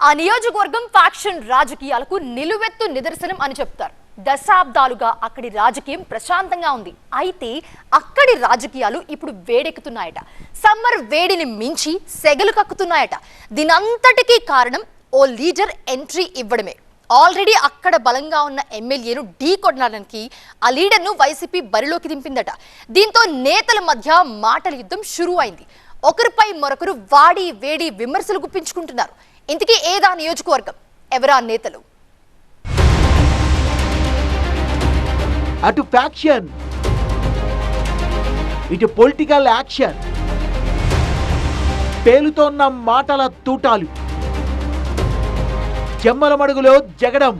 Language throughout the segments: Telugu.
ఆ నియోజకవర్గం ఫ్యాక్షన్ రాజకీయాలకు నిలువెత్తు నిదర్శనం అని చెప్తారు. దశాబ్దాలుగా అక్కడి రాజకీయం ప్రశాంతంగా ఉంది. అయితే అక్కడి రాజకీయాలు ఇప్పుడు వేడెక్కుతున్నాయట. సమ్మర్ వేడిని మించి సెగలు కక్కుతున్నాయట. దీనంతటికీ కారణం ఓ లీడర్ ఎంట్రీ ఇవ్వడమే. ఆల్రెడీ అక్కడ బలంగా ఉన్న ఎమ్మెల్యేను ఢీ కొట్టడానికి ఆ లీడర్ను వైసీపీ బరిలోకి దింపిందట. దీంతో నేతల మధ్య మాటల యుద్ధం షురూ అయింది. ఒకరిపై మరొకరు వాడి వేడి విమర్శలు గుప్పించుకుంటున్నారు. ఇంతకీ ఏదా నియోజకవర్గం, ఎవరా నేతలు? అటు ఫ్యాక్షన్, ఇటు పొలిటికల్ యాక్షన్, పేలుతోన్న మాటల తూటాలు, జమ్మలమడుగులో జగడం,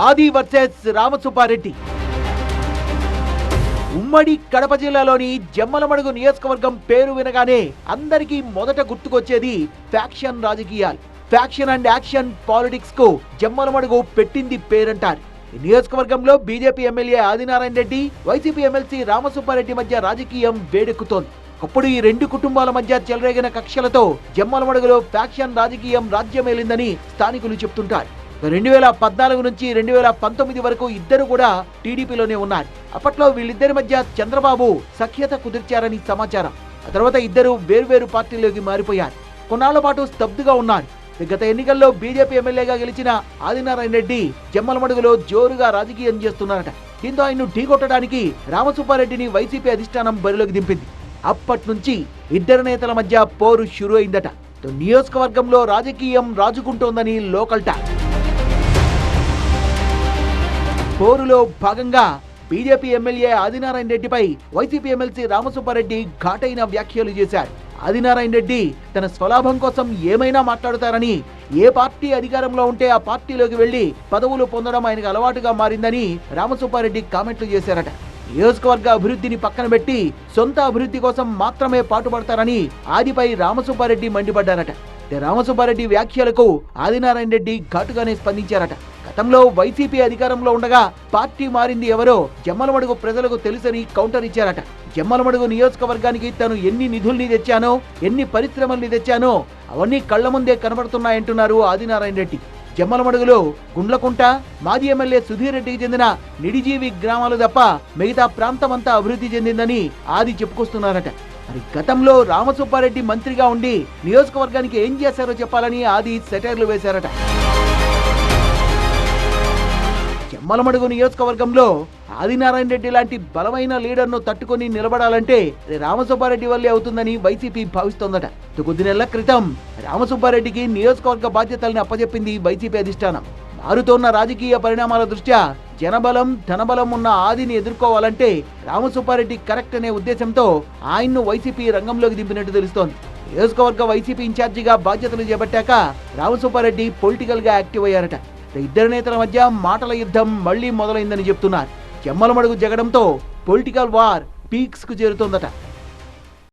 ఆది వర్సెస్ రామసుబ్బారెడ్డి. ఉమ్మడి కడప జిల్లాలోని జమ్మలమడుగు నియోజకవర్గం పేరు వినగానే అందరికీ మొదట గుర్తుకొచ్చేది ఫ్యాక్షన్ రాజకీయాలు. ఫ్యాక్షన్ అండ్ యాక్షన్ పాలిటిక్స్ కు జమ్మలమడుగు పెట్టింది పేరంటారు. ఈ నియోజకవర్గంలో BJP MLA Adinarayana Reddy, YCP MLC Ramasubba Reddy మధ్య రాజకీయం వేడెక్కుతోంది. అప్పుడు ఈ రెండు కుటుంబాల మధ్య చెలరేగిన కక్షలతో జమ్మలమడుగులో ఫ్యాక్షన్ రాజకీయం రాజ్యమేలిందని స్థానికులు చెప్తుంటారు. 2014 నుంచి 2019 వరకు ఇద్దరు కూడా టీడీపీలోనే ఉన్నారు. అప్పట్లో వీళ్ళిద్దరి మధ్య చంద్రబాబు సఖ్యత కుదిర్చారని సమాచారం. ఆ తర్వాత ఇద్దరు వేర్వేరు పార్టీలోకి మారిపోయారు. కొన్నాళ్ల పాటు స్తబ్దుగా ఉన్నారు. గత ఎన్నికల్లో బీజేపీ ఎమ్మెల్యేగా గెలిచిన ఆదినారాయణ రెడ్డి జమ్మలమడుగులో జోరుగా రాజకీయం చేస్తున్నారట. దీంతో ఆయన్ను ఢీకొట్టడానికి రామసుబ్బారెడ్డిని వైసీపీ అధిష్టానం బరిలోకి దింపింది. అప్పటి నుంచి ఇద్దరు నేతల మధ్య పోరు షురూ అయిందట. నియోజకవర్గంలో రాజకీయం రాజుకుంటోందని లోకల్ టాక్. పోరులో భాగంగా బీజేపీ ఎమ్మెల్యే ఆదినారాయణ రెడ్డిపై వైసీపీ ఎమ్మెల్సీ రామసుబ్బారెడ్డి ఘాటైన వ్యాఖ్యలు చేశారు. ఆదినారాయణ రెడ్డి తన స్వలాభం కోసం ఏమైనా మాట్లాడతారని, ఏ పార్టీ అధికారంలో ఉంటే ఆ పార్టీలోకి వెళ్లి పదవులు పొందడం ఆయనకు అలవాటుగా మారిందని రామసుబ్బారెడ్డి కామెంట్లు చేశారట. నియోజకవర్గ అభివృద్ధిని పక్కన పెట్టి సొంత అభివృద్ధి కోసం మాత్రమే పాటుపడతారని ఆదిపై రామసుబ్బారెడ్డి మండిపడ్డారట. రామసుబ్బారెడ్డి వ్యాఖ్యలకు ఆదినారాయణ రెడ్డి ఘాటుగానే స్పందించారట. గతంలో వైసీపీ అధికారంలో ఉండగా పార్టీ మారింది ఎవరో జమ్మలమడుగు ప్రజలకు తెలుసని కౌంటర్ ఇచ్చారట. జమ్మలమడుగు నియోజకవర్గానికి తను ఎన్ని నిధుల్ని తెచ్చానో, ఎన్ని పరిశ్రమల్ని తెచ్చానో అవన్నీ కళ్ల ముందే కనబడుతున్నాయంటున్నారు ఆదినారాయణ రెడ్డి. జమ్మలమడుగులో గుండ్లకుంట, మాజీ ఎమ్మెల్యే సుధీర్ రెడ్డికి చెందిన నిడిజీవి గ్రామాలు తప్ప మిగతా ప్రాంతమంతా అభివృద్ధి చెందిందని ఆది చెప్పుకొస్తున్నారట. మరి గతంలో రామసుబ్బారెడ్డి మంత్రిగా ఉండి నియోజకవర్గానికి ఏం చేశారో చెప్పాలని ఆది సెటైర్లు వేశారట. జమ్మలమడుగు నియోజకవర్గంలో ఆదినారాయణ రెడ్డి లాంటి బలమైన లీడర్ను తట్టుకొని నిలబడాలంటే రామసుబ్బారెడ్డి వల్లే అవుతుందని వైసీపీ భావిస్తోందట. కొద్ది నెలల క్రితం రామసుబ్బారెడ్డికి నియోజకవర్గ బాధ్యతల్ని అప్పచెప్పింది వైసీపీ అధిష్టానం. మారుతోన్న రాజకీయ పరిణామాల దృష్ట్యా జనబలం, ధనబలం ఉన్న ఆదిని ఎదుర్కోవాలంటే రామసుబ్బారెడ్డి కరెక్ట్ అనే ఉద్దేశంతో ఆయన్ను వైసీపీ రంగంలోకి దింపినట్టు తెలుస్తోంది. నియోజకవర్గ వైసీపీ ఇన్ఛార్జిగా బాధ్యతలు చేపట్టాక రామసుబ్బారెడ్డి పొలిటికల్ గా యాక్టివ్ అయ్యారట. ఇద్దరు నేతల మధ్య మాటల యుద్ధం మళ్లీ మొదలైందని చెప్తున్నారు. జమ్మలమడుగు జగడంతో పొలిటికల్ వార్ పీక్స్ కు చేరుతోందట.